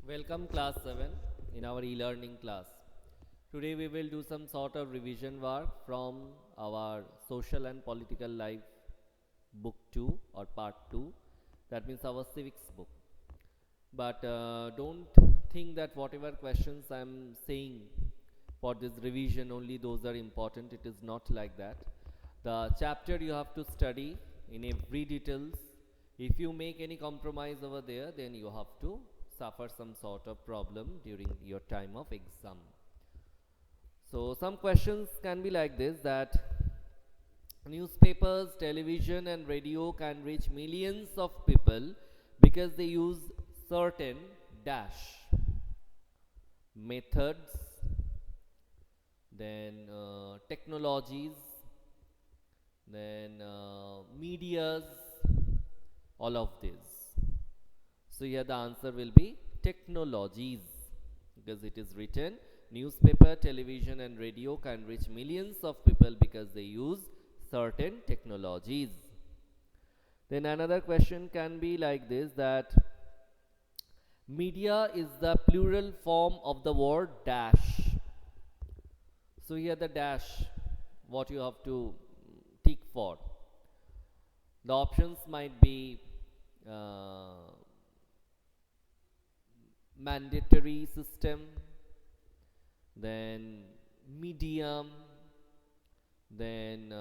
Welcome class 7 in our e-learning class. Today we will do some sort of revision work from our social and political life book 2 or part 2, that means our civics book. But don't think that whatever questions I am saying for this revision only those are important. It is not like that. The chapter you have to study in every details. If you make any compromise over there, then you have to suffer some sort of problem during your time of exam. So some questions can be like this, that newspapers, television and radio can reach millions of people because they use certain dash methods, then technologies, then medias, all of these. So here the answer will be technologies, because it is written newspaper, television and radio can reach millions of people because they use certain technologies. Then another question can be like this, that media is the plural form of the word dash. So here the dash, what you have to tick for. The options might be mandatory system, then medium, then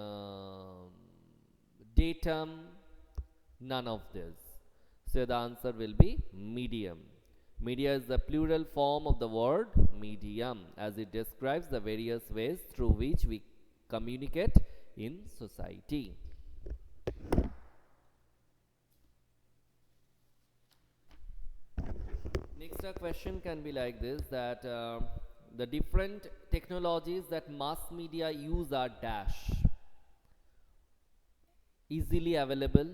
datum, none of this. So the answer will be medium. Media is the plural form of the word medium, as it describes the various ways through which we communicate in society. Next question can be like this, that the different technologies that mass media use are dash: easily available,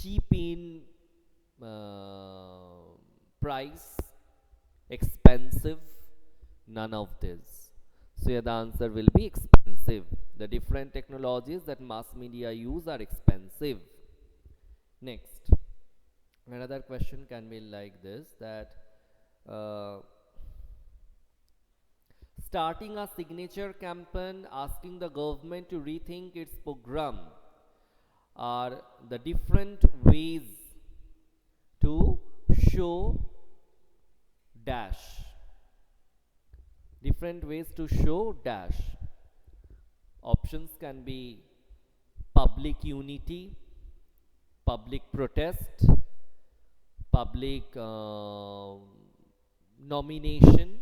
cheap in price, expensive, none of this. So here the answer will be expensive. The different technologies that mass media use are expensive. Next, another question can be like this, that starting a signature campaign asking the government to rethink its program are the different ways to show dash. Different ways to show dash. Options can be public unity, public protest, public nomination,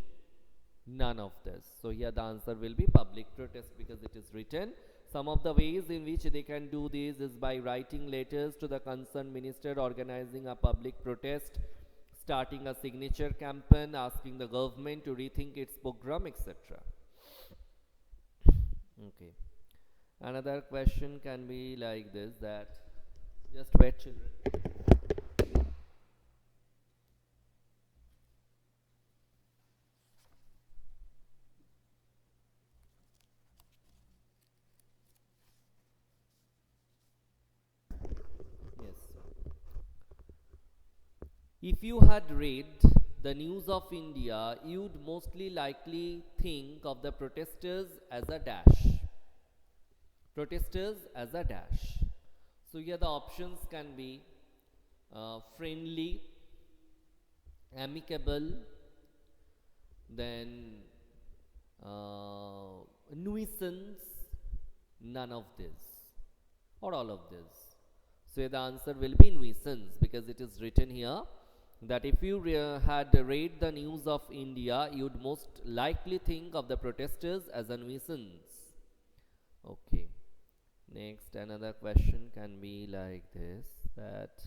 none of this. So here the answer will be public protest, because it is written. Some of the ways in which they can do this is by writing letters to the concerned minister, organizing a public protest, starting a signature campaign, asking the government to rethink its program, etc. Okay. Another question can be like this, that just wait children. Yes. If you had read the news of India, you'd mostly likely think of the protesters as a dash. Protesters as a dash. So here the options can be friendly, amicable, then nuisance, none of this, or all of this. So the answer will be nuisance, because it is written here that if you had read the news of India, you'd most likely think of the protesters as a nuisance. Okay. Next, another question can be like this, that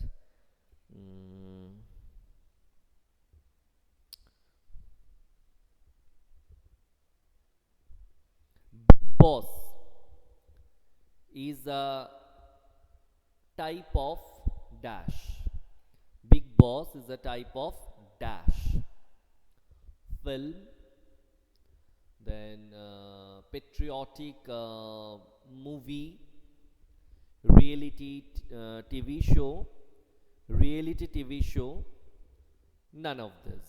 Big Boss is a type of dash. Big Boss is a type of dash. Film, then patriotic movie, reality TV show, None of this.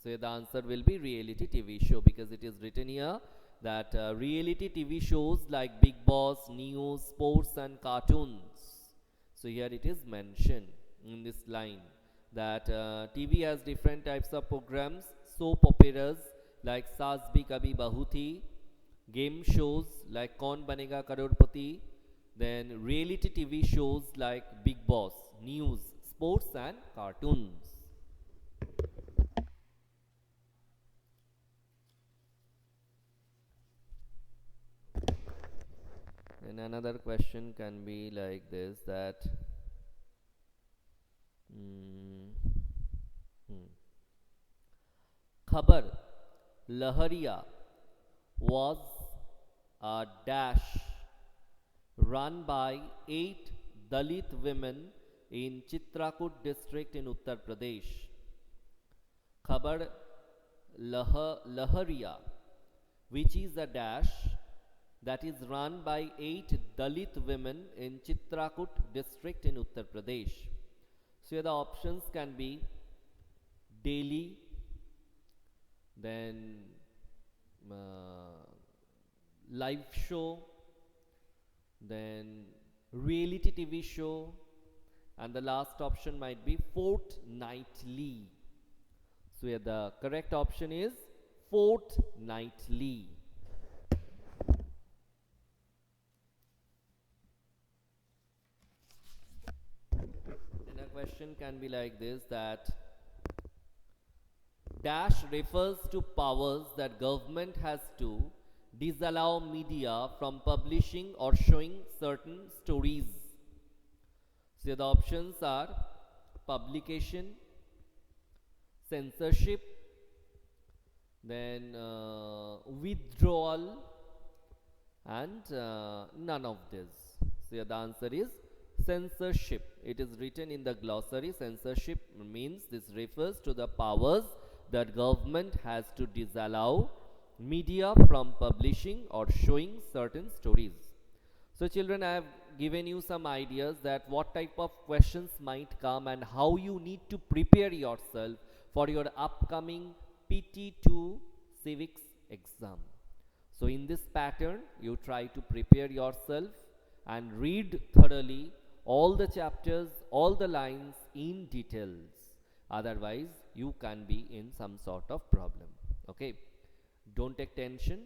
So the answer will be reality TV show, because it is written here that reality TV shows like Big Boss, news, sports and cartoons. So here it is mentioned in this line that TV has different types of programs, soap operas like Saas Bhi Kabhi Bahu Thi, game shows like Kaun Banega Crorepati, then reality TV shows like Big Boss, news, sports and cartoons. And another question can be like this, that mm, hmm, Khabar Lahariya was a dash run by 8 Dalit women in Chitrakoot district in Uttar Pradesh. Khabar Lahariya, which is a dash that is run by 8 Dalit women in Chitrakoot district in Uttar Pradesh. So here the options can be daily, then uh, live show, then reality TV show, and the last option might be fortnightly. So here the correct option is fortnightly. Then a question can be like this, that dash refers to powers that government has to disallow media from publishing or showing certain stories. So the options are publication, censorship, then withdrawal, and none of this. So yeah, the answer is censorship. It is written in the glossary. Censorship means this refers to the powers that government has to disallow media from publishing or showing certain stories. So children, I have given you some ideas that what type of questions might come and how you need to prepare yourself for your upcoming PT2 civics exam. So in this pattern, you try to prepare yourself and read thoroughly all the chapters, all the lines in details. Otherwise, you can be in some sort of problem. Okay. Don't take tension.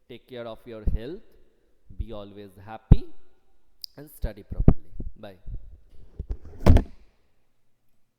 Take care of your health. Be always happy and study properly. Bye.